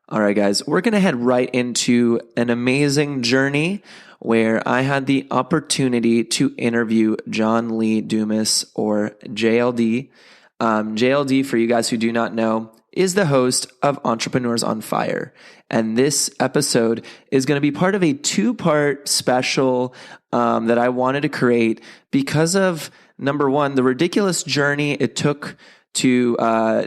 All right, guys, we're going to head right into an amazing journey where I had the opportunity to interview John Lee Dumas, or JLD. JLD, for you guys who do not know, is the host of Entrepreneurs on Fire. And this episode is going to be part of a two-part special that I wanted to create because of, number one, the ridiculous journey it took to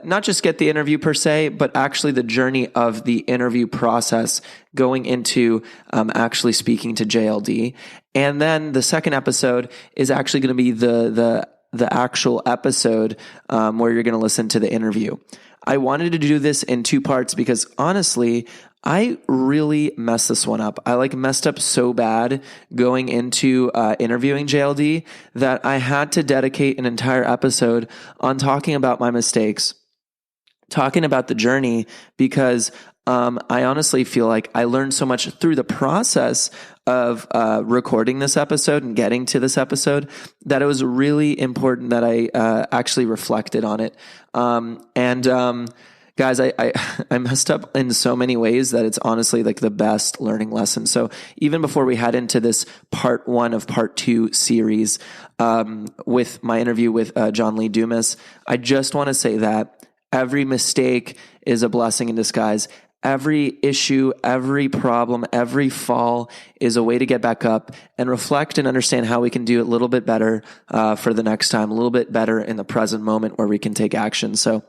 not just get the interview per se, but actually the journey of the interview process going into actually speaking to JLD. And then the second episode is actually going to be the actual episode where you're going to listen to the interview. I wanted to do this in two parts because honestly, I really messed this one up. I messed up so bad going into interviewing JLD that I had to dedicate an entire episode on talking about my mistakes, talking about the journey, because I honestly feel like I learned so much through the process of recording this episode and getting to this episode that it was really important that I actually reflected on it. Guys, I messed up in so many ways that it's honestly like the best learning lesson. So even before we head into this part one of part two series with my interview with John Lee Dumas, I just want to say that every mistake is a blessing in disguise. Every issue, every problem, every fall is a way to get back up and reflect and understand how we can do it a little bit better for the next time, a little bit better in the present moment where we can take action. So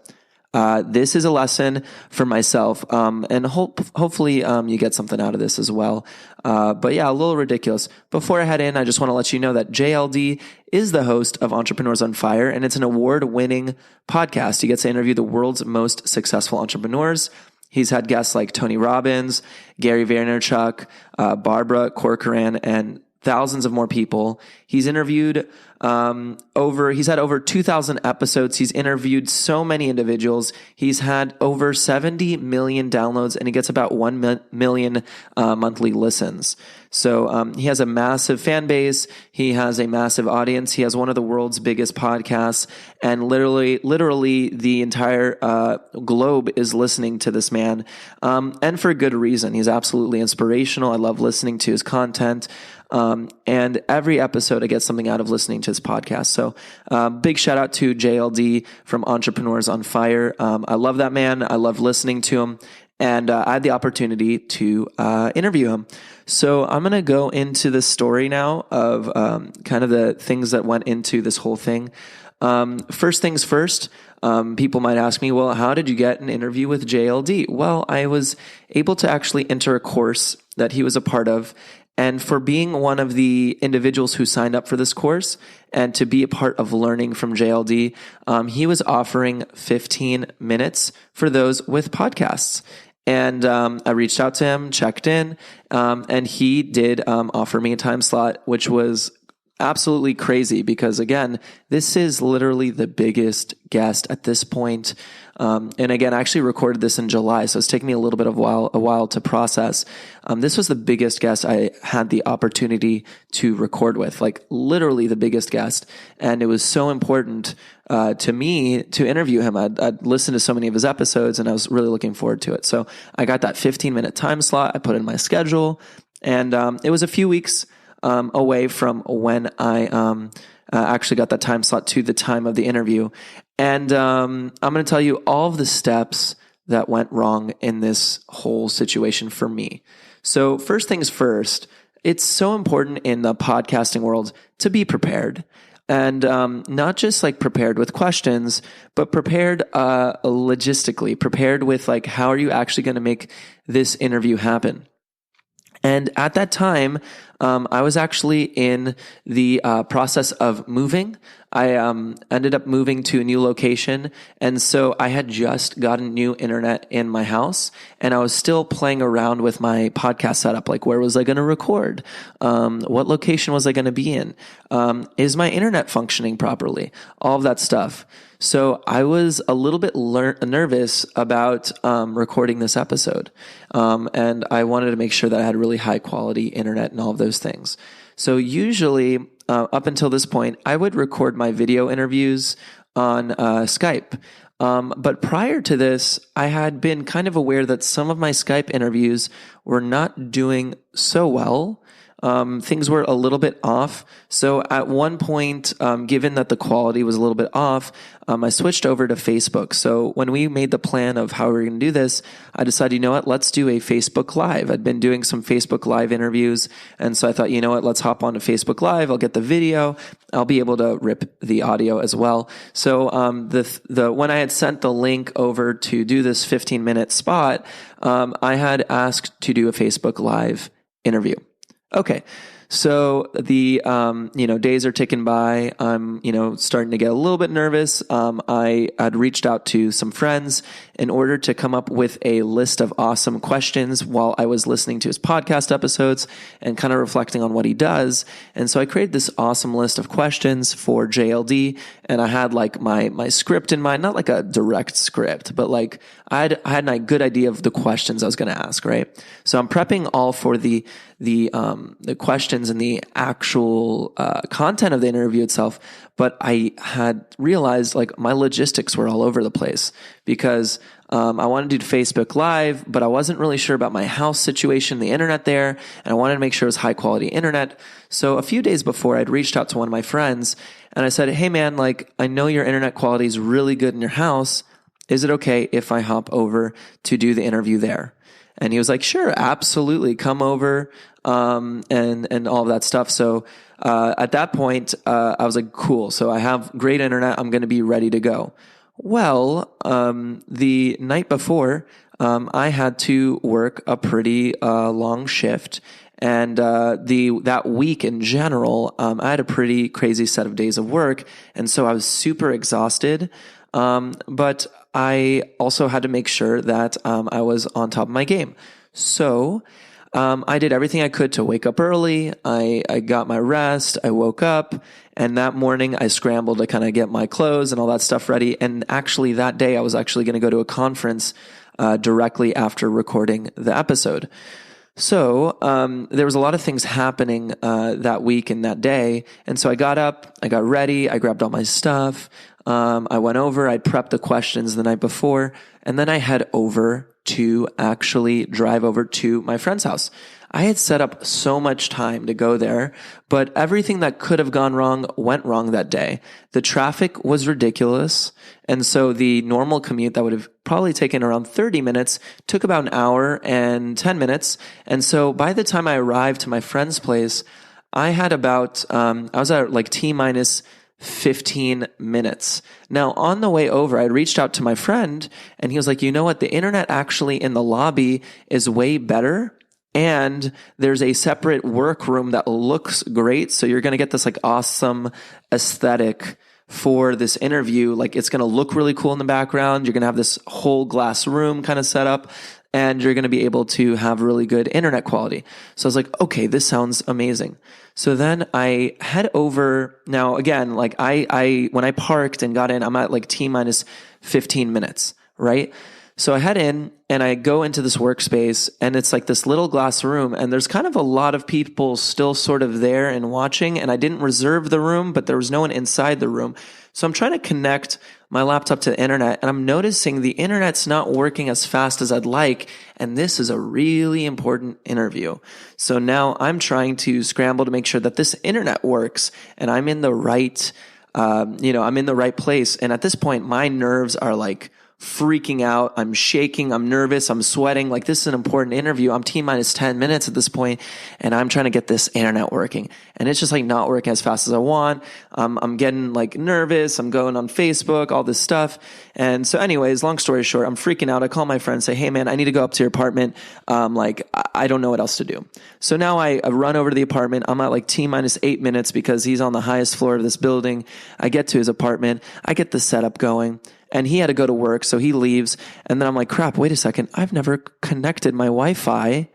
this is a lesson for myself, and hopefully you get something out of this as well. But yeah, a little ridiculous. Before I head in, I just want to let you know that JLD is the host of Entrepreneurs on Fire, and it's an award-winning podcast. He gets to interview the world's most successful entrepreneurs. He's had guests like Tony Robbins, Gary Vaynerchuk, Barbara Corcoran, and thousands of more people. He's interviewed he's had over 2,000 episodes. He's interviewed so many individuals. He's had over 70 million downloads, and he gets about 1 million monthly listens. So he has a massive fan base. He has a massive audience. He has one of the world's biggest podcasts, and literally the entire globe is listening to this man, and for good reason. He's absolutely inspirational. I love listening to his content. And every episode I get something out of listening to his podcast. So, big shout out to JLD from Entrepreneurs on Fire. I love that man. I love listening to him. And I had the opportunity to interview him. So I'm going to go into the story now of kind of the things that went into this whole thing. First things first, people might ask me, well, how did you get an interview with JLD? Well, I was able to actually enter a course that he was a part of. And for being one of the individuals who signed up for this course and to be a part of learning from JLD, he was offering 15 minutes for those with podcasts. And I reached out to him, checked in, and he did offer me a time slot, which was absolutely crazy because, again, this is literally the biggest guest at this point. And again, I actually recorded this in July, so it's taken me a little bit of a while to process. This was the biggest guest I had the opportunity to record with, like literally the biggest guest. And it was so important to me to interview him. I'd listened to so many of his episodes, and I was really looking forward to it. So I got that 15-minute time slot. I put in my schedule, and it was a few weeks away from when I actually got that time slot to the time of the interview. And I'm going to tell you all of the steps that went wrong in this whole situation for me. So first things first, it's so important in the podcasting world to be prepared. And not just like prepared with questions, but prepared logistically, prepared with like, how are you actually going to make this interview happen? And at that time, I was actually in the process of moving. I ended up moving to a new location, and so I had just gotten new internet in my house, and I was still playing around with my podcast setup, like where was I going to record? What location was I going to be in? Is my internet functioning properly? All of that stuff. So I was a little bit nervous about recording this episode, and I wanted to make sure that I had really high quality internet and all of those things. So usually, up until this point, I would record my video interviews on Skype. But prior to this, I had been kind of aware that some of my Skype interviews were not doing so well. Things were a little bit off. So at one point, given that the quality was a little bit off, I switched over to Facebook. So when we made the plan of how we were going to do this, I decided, you know what, let's do a Facebook Live. I'd been doing some Facebook Live interviews. And so I thought, you know what, let's hop onto Facebook Live. I'll get the video. I'll be able to rip the audio as well. So when I had sent the link over to do this 15-minute spot, I had asked to do a Facebook Live interview. Okay. So the, days are ticking by. I'm, starting to get a little bit nervous. I had reached out to some friends in order to come up with a list of awesome questions while I was listening to his podcast episodes and kind of reflecting on what he does. And so I created this awesome list of questions for JLD, and I had like my script in mind, not like a direct script, but like I had a good idea of the questions I was going to ask, right? So I'm prepping all for the questions and the actual content of the interview itself, but I had realized like my logistics were all over the place because I wanted to do Facebook Live, but I wasn't really sure about my house situation, the internet there, and I wanted to make sure it was high quality internet. So a few days before, I'd reached out to one of my friends and I said, hey man, like I know your internet quality is really good in your house. Is it okay if I hop over to do the interview there? And he was like, sure, absolutely. Come over, and all of that stuff. So, at that point, I was like, cool. So I have great internet. I'm going to be ready to go. Well, the night before, I had to work a pretty, long shift. And, that week in general, I had a pretty crazy set of days of work. And so I was super exhausted. But I also had to make sure that I was on top of my game. So I did everything I could to wake up early. I got my rest. I woke up. And that morning I scrambled to kind of get my clothes and all that stuff ready. And actually that day I was actually going to go to a conference directly after recording the episode. So there was a lot of things happening that week and that day. And so I got up, I got ready, I grabbed all my stuff. I went over, I prepped the questions the night before, and then I head over to actually drive over to my friend's house. I had set up so much time to go there, but everything that could have gone wrong went wrong that day. The traffic was ridiculous. And so the normal commute that would have probably taken around 30 minutes took about an hour and 10 minutes. And so by the time I arrived to my friend's place, I had about, I was at like T minus 15 minutes. Now, on the way over, I reached out to my friend and he was like, you know what? The internet actually in the lobby is way better. And there's a separate workroom that looks great. So you're going to get this like awesome aesthetic for this interview. Like it's going to look really cool in the background. You're going to have this whole glass room kind of set up and you're going to be able to have really good internet quality. So I was like, okay, this sounds amazing. So then I head over. Now again, like I when I parked and got in, I'm at like T minus 15 minutes, right? So I head in and I go into this workspace and it's like this little glass room and there's kind of a lot of people still sort of there and watching, and I didn't reserve the room, but there was no one inside the room. So I'm trying to connect my laptop to the internet and I'm noticing the internet's not working as fast as I'd like. And this is a really important interview. So now I'm trying to scramble to make sure that this internet works and I'm in the right, I'm in the right place. And at this point, my nerves are like freaking out. I'm shaking. I'm nervous. I'm sweating. Like this is an important interview. I'm T minus 10 minutes at this point, and I'm trying to get this internet working. And it's just like not working as fast as I want. I'm getting like nervous. I'm going on Facebook, all this stuff. And so anyways, long story short, I'm freaking out. I call my friend and say, hey man, I need to go up to your apartment. I don't know what else to do. So now I run over to the apartment. I'm at like T minus 8 minutes because he's on the highest floor of this building. I get to his apartment. I get the setup going. And he had to go to work, so he leaves. And then I'm like, crap, wait a second. I've never connected my Wi-Fi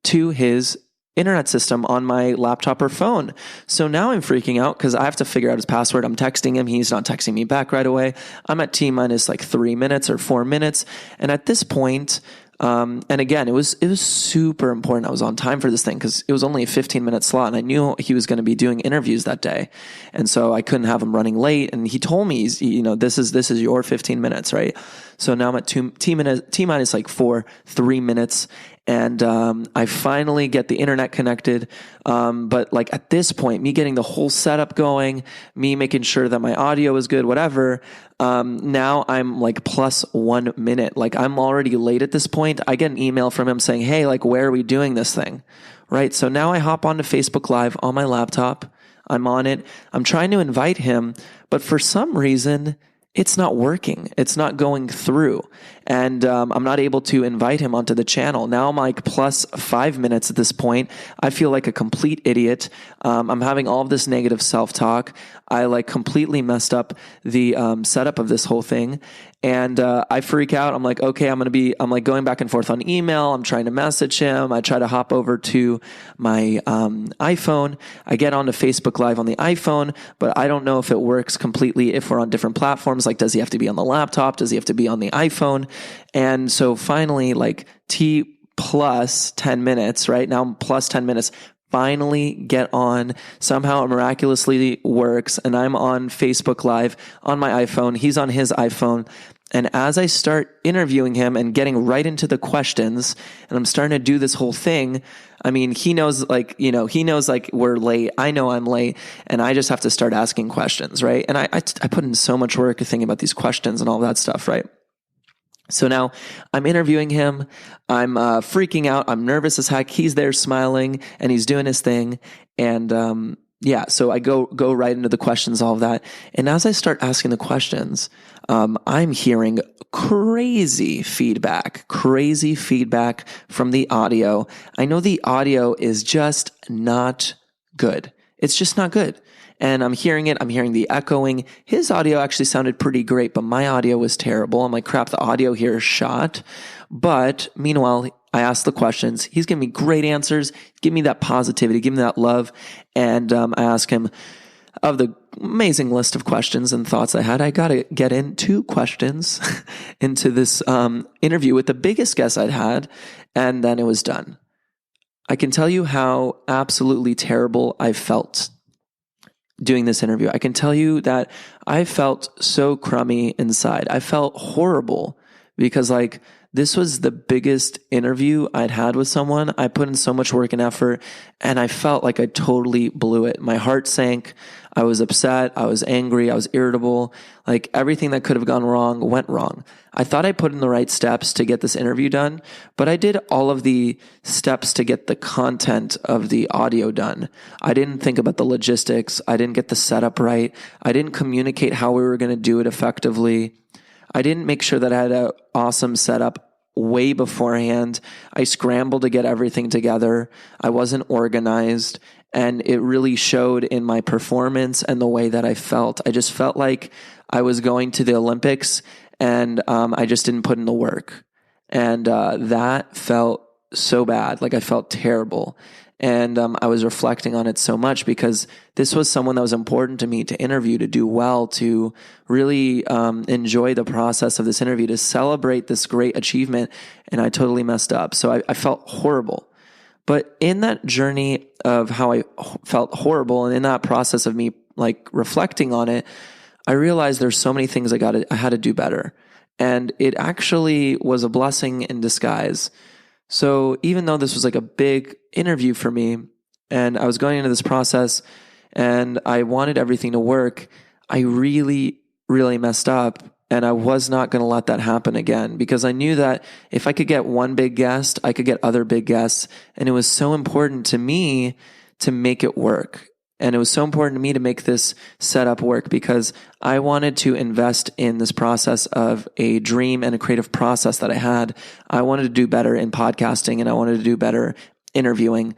to his internet system on my laptop or phone. So now I'm freaking out because I have to figure out his password. I'm texting him. He's not texting me back right away. I'm at T minus like 3 minutes or 4 minutes. And at this point, And again, it was super important. I was on time for this thing because it was only a 15-minute slot, and I knew he was going to be doing interviews that day, and so I couldn't have him running late. And he told me, this is your 15 minutes, right? So now I'm at T minus like 3 minutes. And I finally get the internet connected. But like at this point, me getting the whole setup going, me making sure that my audio is good, whatever. Now I'm like plus 1 minute. Like I'm already late at this point. I get an email from him saying, hey, like, where are we doing this thing? Right. So now I hop onto Facebook Live on my laptop. I'm on it. I'm trying to invite him, but for some reason, it's not working. It's not going through. And I'm not able to invite him onto the channel. Now I'm like plus 5 minutes at this point. I feel like a complete idiot. I'm having all of this negative self-talk. I like completely messed up the setup of this whole thing. And I freak out. I'm like, okay, I'm like going back and forth on email. I'm trying to message him. I try to hop over to my iPhone. I get onto Facebook Live on the iPhone, but I don't know if it works completely if we're on different platforms. Like, does he have to be on the laptop? Does he have to be on the iPhone? And so finally, like T plus 10 minutes, right? Now I'm plus 10 minutes. Finally get on. Somehow it miraculously works. And I'm on Facebook Live on my iPhone. He's on his iPhone. And as I start interviewing him and getting right into the questions, and I'm starting to do this whole thing, I mean, he knows like we're late. I know I'm late, and I just have to start asking questions, right? And I put in so much work thinking about these questions and all that stuff, right? So now I'm interviewing him. I'm freaking out. I'm nervous as heck. He's there smiling and he's doing his thing. And so I go right into the questions, all of that. And as I start asking the questions, I'm hearing crazy feedback from the audio. I know the audio is just not good. It's just not good. And I'm hearing it. I'm hearing the echoing. His audio actually sounded pretty great, but my audio was terrible. I'm like, crap, the audio here is shot. But meanwhile, I asked the questions. He's giving me great answers. Give me that positivity. Give me that love. And I asked him, of the amazing list of questions and thoughts I had, I got to get in 2 questions into this interview with the biggest guest I'd had. And then it was done. I can tell you how absolutely terrible I felt doing this interview. I can tell you that I felt so crummy inside. I felt horrible because like this was the biggest interview I'd had with someone. I put in so much work and effort, and I felt like I totally blew it. My heart sank. I was upset. I was angry. I was irritable. Like everything that could have gone wrong went wrong. I thought I put in the right steps to get this interview done, but I did all of the steps to get the content of the audio done. I didn't think about the logistics. I didn't get the setup right. I didn't communicate how we were going to do it effectively. I didn't make sure that I had an awesome setup way beforehand. I scrambled to get everything together. I wasn't organized, and it really showed in my performance and the way that I felt. I just felt like I was going to the Olympics, and I just didn't put in the work. And that felt so bad. Like I felt terrible. And I was reflecting on it so much because this was someone that was important to me to interview, to do well, to really enjoy the process of this interview, to celebrate this great achievement. And I totally messed up. So I felt horrible. But in that journey of how I felt horrible and in that process of me like reflecting on it, I realized there's so many things I had to do better. And it actually was a blessing in disguise. So even though this was like a big interview for me and I was going into this process and I wanted everything to work, I really, really messed up, and I was not going to let that happen again because I knew that if I could get one big guest, I could get other big guests. And it was so important to me to make it work. And it was so important to me to make this setup work because I wanted to invest in this process of a dream and a creative process that I had. I wanted to do better in podcasting and I wanted to do better interviewing.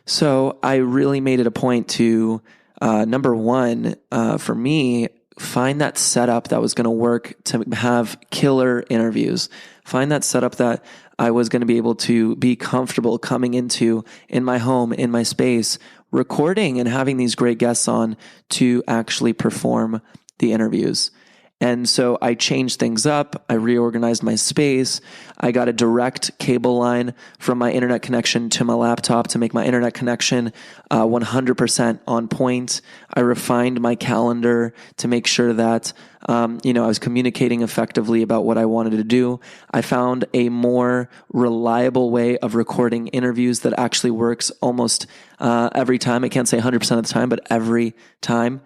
So I really made it a point to, number one, for me, find that setup that was going to work to have killer interviews. Find that setup that I was going to be able to be comfortable coming into in my home, in my space, recording and having these great guests on to actually perform the interviews. And so I changed things up. I reorganized my space. I got a direct cable line from my internet connection to my laptop to make my internet connection 100% on point. I refined my calendar to make sure that I was communicating effectively about what I wanted to do. I found a more reliable way of recording interviews that actually works almost every time. I can't say 100% of the time, but every time.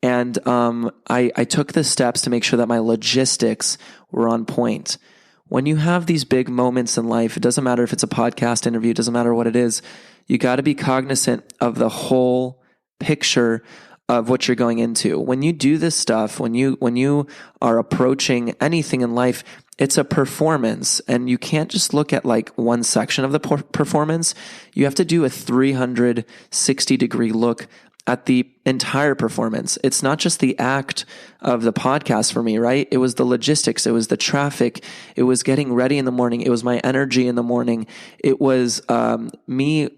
And I took the steps to make sure that my logistics were on point. When you have these big moments in life, it doesn't matter if it's a podcast interview, it doesn't matter what it is, you got to be cognizant of the whole picture of what you're going into. When you do this stuff, when you are approaching anything in life, it's a performance, and you can't just look at like one section of the performance. You have to do a 360-degree look at the entire performance. It's not just the act of the podcast for me, right? It was the logistics. It was the traffic. It was getting ready in the morning. It was my energy in the morning. It was me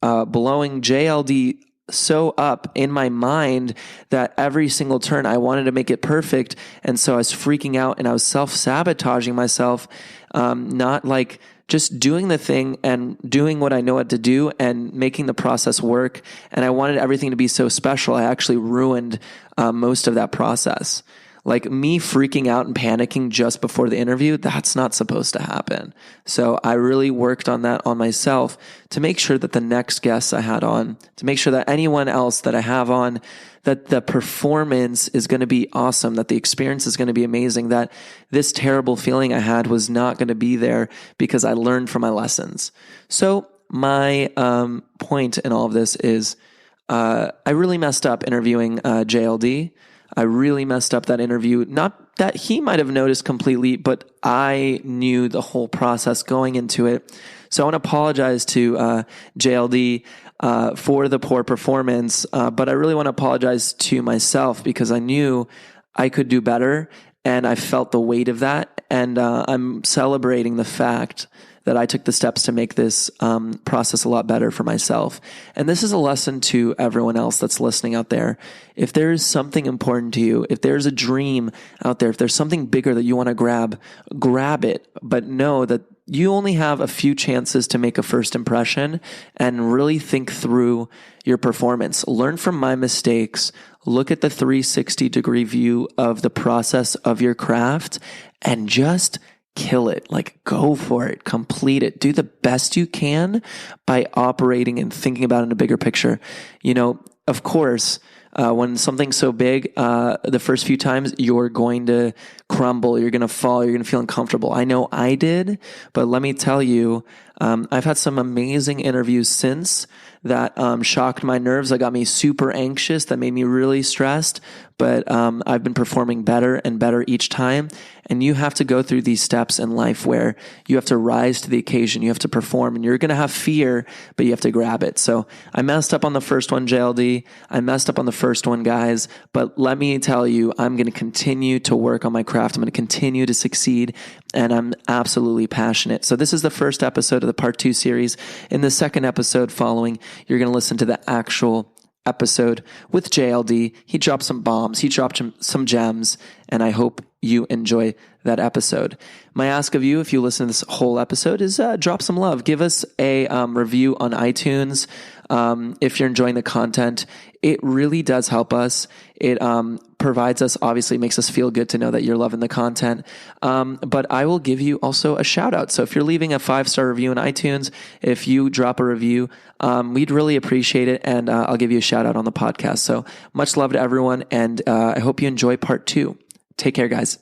blowing JLD so up in my mind that every single turn I wanted to make it perfect. And so I was freaking out and I was self-sabotaging myself, not like just doing the thing and doing what I know what to do and making the process work. And I wanted everything to be so special. I actually ruined most of that process. Like me freaking out and panicking just before the interview, that's not supposed to happen. So I really worked on that on myself to make sure that the next guests I had on, to make sure that anyone else that I have on, that the performance is going to be awesome, that the experience is going to be amazing, that this terrible feeling I had was not going to be there because I learned from my lessons. So my point in all of this is I really messed up interviewing JLD. I really messed up that interview. Not that he might have noticed completely, but I knew the whole process going into it. So I want to apologize to JLD for the poor performance, but I really want to apologize to myself because I knew I could do better, and I felt the weight of that, and I'm celebrating the fact that I took the steps to make this process a lot better for myself. And this is a lesson to everyone else that's listening out there. If there is something important to you, if there's a dream out there, if there's something bigger that you want to grab it, but know that you only have a few chances to make a first impression, and really think through your performance. Learn from my mistakes. Look at the 360-degree view of the process of your craft and just kill it. Like, go for it, complete it, do the best you can by operating and thinking about it in a bigger picture. Of course, when something's so big, the first few times you're going to crumble, you're going to fall, you're going to feel uncomfortable. I know I did, but let me tell you, I've had some amazing interviews since that shocked my nerves, that got me super anxious, that made me really stressed, but I've been performing better and better each time. And you have to go through these steps in life where you have to rise to the occasion, you have to perform, and you're going to have fear, but you have to grab it. So I messed up on the first one, JLD. I messed up on the first one, guys, but let me tell you, I'm going to continue to work on my craft. I'm going to continue to succeed, and I'm absolutely passionate. So this is the first episode of the part 2 series. In the second episode following, you're going to listen to the actual episode with JLD. He dropped some bombs. He dropped some gems, and I hope you enjoy that episode. My ask of you, if you listen to this whole episode, is drop some love. Give us a review on iTunes. If you're enjoying the content, it really does help us. It provides us, obviously makes us feel good to know that you're loving the content. But I will give you also a shout out. So if you're leaving a 5-star review on iTunes, if you drop a review, we'd really appreciate it. And I'll give you a shout out on the podcast. So much love to everyone. And I hope you enjoy part 2. Take care, guys.